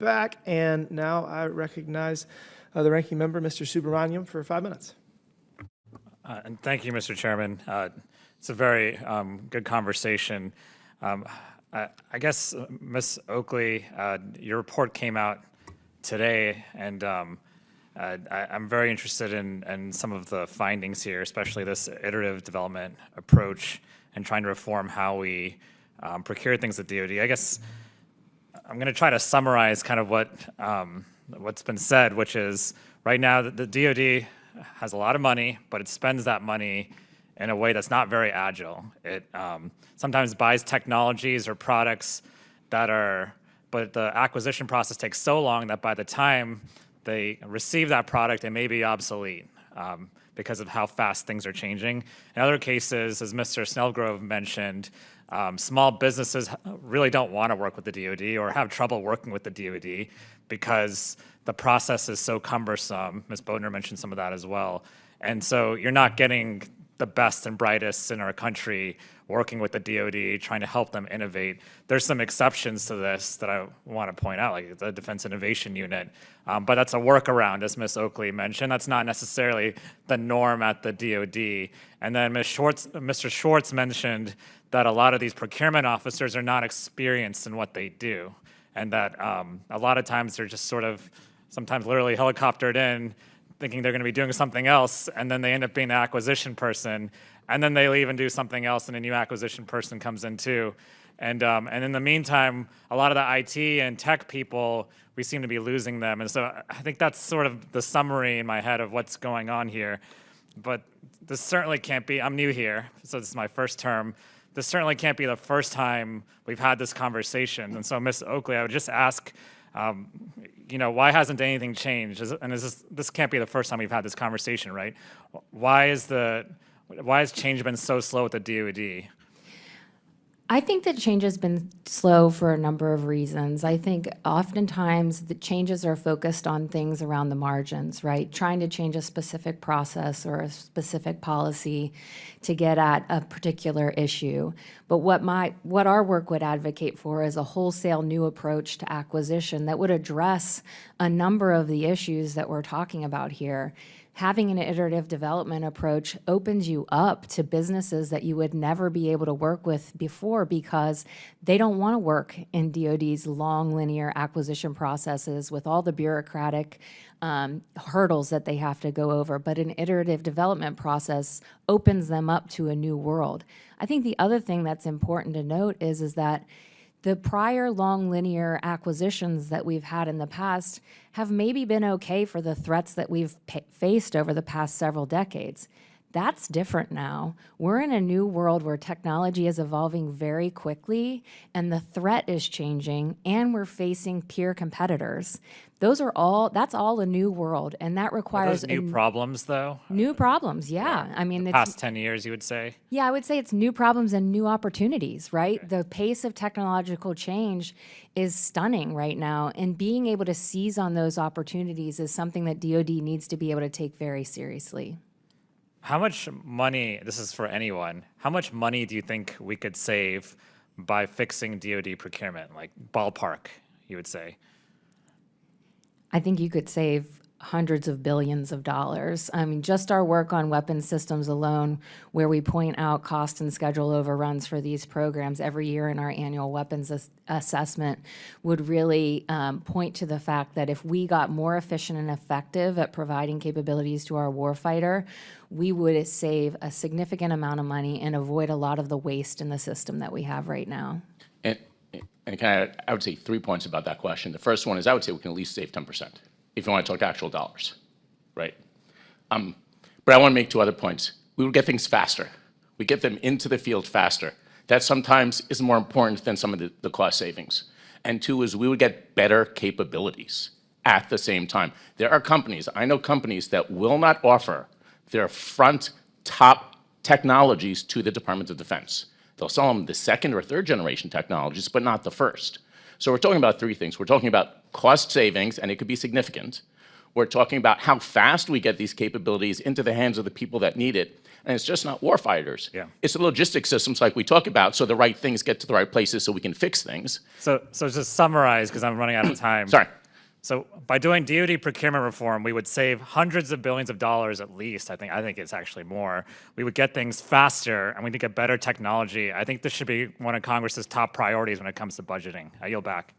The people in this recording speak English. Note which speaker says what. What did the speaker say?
Speaker 1: back. And now I recognize the ranking member, Mr. Subramanyam, for 5 minutes.
Speaker 2: And thank you, Mr. Chairman. It's a very good conversation. I guess, Ms. Oakley, your report came out today, and I'm very interested in some of the findings here, especially this iterative development approach and trying to reform how we procure things at DoD. I guess I'm going to try to summarize kind of what's been said, which is right now the DoD has a lot of money, but it spends that money in a way that's not very agile. It sometimes buys technologies or products but the acquisition process takes so long that by the time they receive that product, it may be obsolete because of how fast things are changing. In other cases, as Mr. Snellgrove mentioned, small businesses really don't want to work with the DoD or have trouble working with the DoD because the process is so cumbersome. Ms. Bodner mentioned some of that as well. And so you're not getting the best and brightest in our country working with the DoD, trying to help them innovate. There's some exceptions to this that I want to point out, like the Defense Innovation Unit. But that's a workaround, as Ms. Oakley mentioned. That's not necessarily the norm at the DoD. And then Mr. Schwartz mentioned that a lot of these procurement officers are not experienced in what they do. And that a lot of times they're just sort of, sometimes literally helicoptered in, thinking they're going to be doing something else, and then they end up being the acquisition person, and then they leave and do something else, and a new acquisition person comes in too. And in the meantime, a lot of the IT and tech people, we seem to be losing them. And so I think that's sort of the summary in my head of what's going on here. But this certainly can't be, I'm new here, so this is my first term. This certainly can't be the first time we've had this conversation. And so, Ms. Oakley, I would just ask, why hasn't anything changed? This can't be the first time we've had this conversation, right? Why has change been so slow at the DoD?
Speaker 3: I think that change has been slow for a number of reasons. I think oftentimes the changes are focused on things around the margins, right? Trying to change a specific process or a specific policy to get at a particular issue. But what our work would advocate for is a wholesale new approach to acquisition that would address a number of the issues that we're talking about here. Having an iterative development approach opens you up to businesses that you would never be able to work with before because they don't want to work in DoD's long linear acquisition processes with all the bureaucratic hurdles that they have to go over. But an iterative development process opens them up to a new world. I think the other thing that's important to note is that the prior long linear acquisitions that we've had in the past have maybe been okay for the threats that we've faced over the past several decades. That's different now. We're in a new world where technology is evolving very quickly and the threat is changing and we're facing peer competitors. That's all a new world, and that requires
Speaker 2: new problems, though?
Speaker 3: New problems, yeah. I mean,
Speaker 2: the past 10 years, you would say?
Speaker 3: Yeah, I would say it's new problems and new opportunities, right? Okay. The pace of technological change is stunning right now, and being able to seize on those opportunities is something that DoD needs to be able to take very seriously.
Speaker 2: How much money, this is for anyone, how much money do you think we could save by fixing DoD procurement, like ballpark, you would say?
Speaker 3: I think you could save hundreds of billions of dollars. I mean, just our work on weapons systems alone, where we point out cost and schedule overruns for these programs every year in our annual weapons assessment, would really point to the fact that if we got more efficient and effective at providing capabilities to our warfighter, we would save a significant amount of money and avoid a lot of the waste in the system that we have right now.
Speaker 4: And I would say 3 points about that question. The first one is I would say we can at least save 10% if you want to talk actual dollars, right? But I want to make 2 other points. We would get things faster. We get them into the field faster. That sometimes is more important than some of the cost savings. And 2 is we would get better capabilities at the same time. There are companies, I know companies that will not offer their front top technologies to the Department of Defense. They'll sell them the 2nd or 3rd generation technologies, but not the 1st. So we're talking about 3 things. We're talking about cost savings, and it could be significant. We're talking about how fast we get these capabilities into the hands of the people that need it. And it's just not warfighters.
Speaker 2: Yeah.
Speaker 4: It's the logistics systems like we talk about, so the right things get to the right places so we can fix things.
Speaker 2: So just summarize, because I'm running out of time.
Speaker 4: Sorry.
Speaker 2: So by doing DoD procurement reform, we would save hundreds of billions of dollars at least. I think it's actually more. We would get things faster, and we'd get better technology. I think this should be one of Congress's top priorities when it comes to budgeting. I yield back.